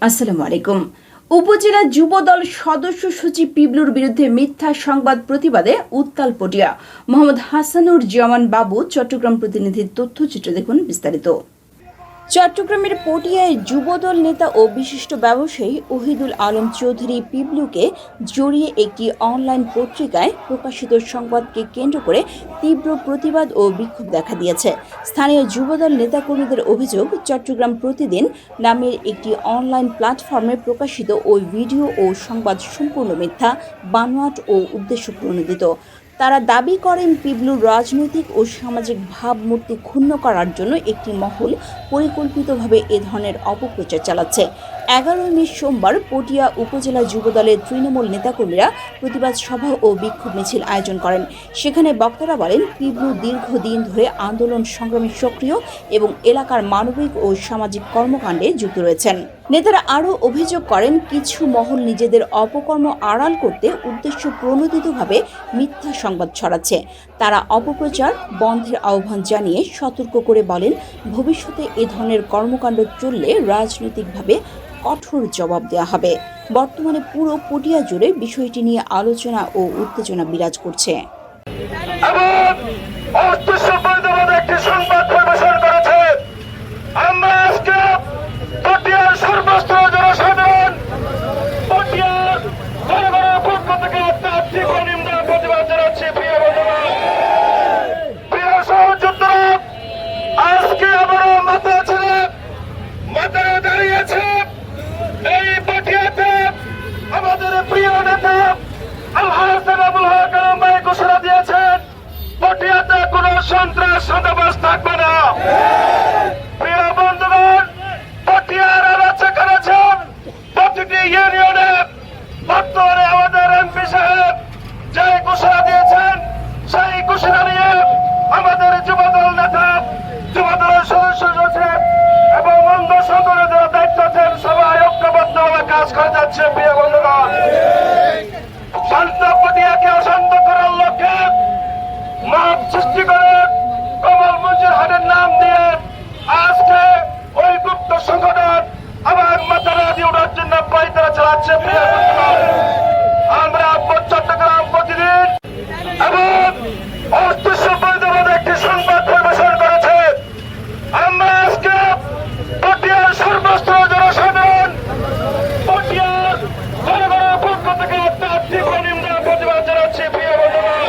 আসসালামু আলাইকুম। উপজেলা যুবদল সদস্য সচিব পিবলুর বিরুদ্ধে মিথ্যা সংবাদ প্রতিবাদে উত্তাল পটিয়া। মোহাম্মদ হাসানুর জামান বাবু চট্টগ্রাম প্রতিনিধির তথ্যচিত্র দেখুন বিস্তারিত। চট্টগ্রামের পটিয়ায় যুবদল নেতা ও বিশিষ্ট ব্যবসায়ী ওহিদুল আলম চৌধুরী পিবলুকে জড়িয়ে একটি অনলাইন পত্রিকায় প্রকাশিত সংবাদকে কেন্দ্র করে তীব্র প্রতিবাদ ও বিক্ষোভ দেখা দিয়েছে। স্থানীয় যুবদল নেতাকর্মীদের অভিযোগ, চট্টগ্রাম প্রতিদিন নামের একটি অনলাইন প্ল্যাটফর্মে প্রকাশিত ওই ভিডিও ও সংবাদ সম্পূর্ণ মিথ্যা, বানোয়াট ও উদ্দেশ্যপ্রণোদিত। তারা দাবি করেন, পিবলুর রাজনৈতিক ও সামাজিক ভাবমূর্তি ক্ষুণ্ণ করার জন্য একটি মহল পরিকল্পিতভাবে এ ধরনের অপপ্রচার চালাচ্ছে। 11 মে সোমবার পটিয়া উপজেলা যুবদলের তৃণমূল নেতাকর্মীরা প্রতিবাদ সভা ও বিক্ষোভ মিছিল আয়োজন করেন। সেখানে বক্তারা বলেন, পিবলু দীর্ঘদিন ধরে আন্দোলন সংগ্রামে সক্রিয় এবং এলাকার মানবিক ও সামাজিক কর্মকাণ্ডে যুক্ত রয়েছেন। নেতারা আরও অভিযোগ করেন, কিছু মহল নিজেদের অপকর্ম আড়াল করতে উদ্দেশ্য প্রণোদিতভাবে মিথ্যা সংবাদ ছড়াচ্ছে। তারা অপপ্রচার বন্ধের আহ্বান জানিয়ে সতর্ক করে বলেন, ভবিষ্যতে এ ধরনের কর্মকাণ্ড চললে রাজনৈতিকভাবে কঠোর জবাব দেওয়া হবে। বর্তমানে পুরো পটিয়া জুড়ে বিষয়টি নিয়ে আলোচনা ও উত্তেজনা বিরাজ করছে। আমাদের প্রিয় নেতা ঘোষণা দিয়েছেন, পটিয়াতে কোন সন্ত্রাস সন্ত্রাস থাকবে না। প্রিয় বন্ধুগণ, পটিয়ার আনাচে কানাচে প্রতিটি ইউনিয়নে বর্তমানে আমাদের এমপি সাহেব যে ঘোষণা দিয়েছেন, সেই ঘোষণা নিয়ে আমাদের যুবদল নেতা, যুবদলের সদস্য সচিব এবং অঙ্গ সংগঠনের দায়িত্বশীল সবাই ঐক্যবদ্ধভাবে কাজ করে যাচ্ছে। প্রিয় বন্ধুগণ, শান্ত পটিয়াকে অশান্ত করার লক্ষ্যে মাপ সৃষ্টি করে কমল মঞ্জুর হাটের নাম দিয়ে আজকে ওই গুপ্ত সংগঠন আমার মাথারা দিয়ে ওঠার জন্য পায়তারা চালাচ্ছে। প্রিয় বন্ধুগণ, আমরা চট্টগ্রাম প্রতিদিন এবং একটি সংবাদ পরিবেশন করেছে। আমরা আজকে পটিয়ার সর্বস্ত জনসাধারণ, পটিয়ার জনগণের পক্ষ থেকে আর্থিক নিন্দা প্রতিবাদ জানাচ্ছি। প্রিয় বন্ধুগণ,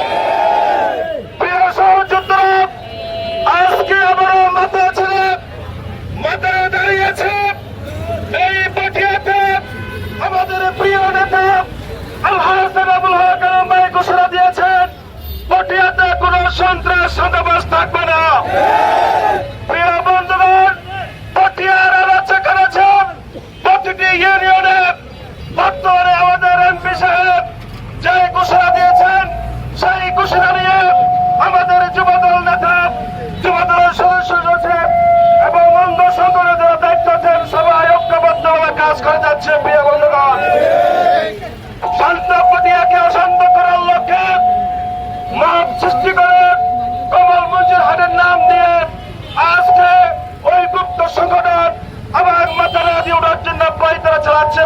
প্রিয় সহযোদ্ধা, আজকে আমারও মাথা ছেড়ে মাথায় দাঁড়িয়েছে এই পটিয়াতে আমাদের প্রিয় নেতা ঘোষণা দিয়েছেন, পটিয়াতে কোন সন্ত্রাস সন্ত্রাস থাকবে না। প্রিয় বন্ধুগণ, পটিয়ার আনাচে কানাচে প্রতিটি ইউনিয়নে বর্তমানে আমাদের এমপি সাহেব যে ঘোষণা দিয়েছেন, সেই ঘোষণা নিয়ে আমাদের যুবদল নেতা, যুবদলের সদস্য সচিব এবং অঙ্গ সংগঠনের দায়িত্বশীল সবাই ঐক্যবদ্ধভাবে কাজ করে যাচ্ছে। প্রিয় বন্ধুগণ, শান্ত পটিয়াকে অশান্ত করার লক্ষ্যে মাপ সৃষ্টি করে কমল মঞ্জুর হাটের নাম দিয়ে আজকে ওই গুপ্ত সংগঠন আমার মাথারা দিয়ে ওঠার জন্য পায়তারা চালাচ্ছে।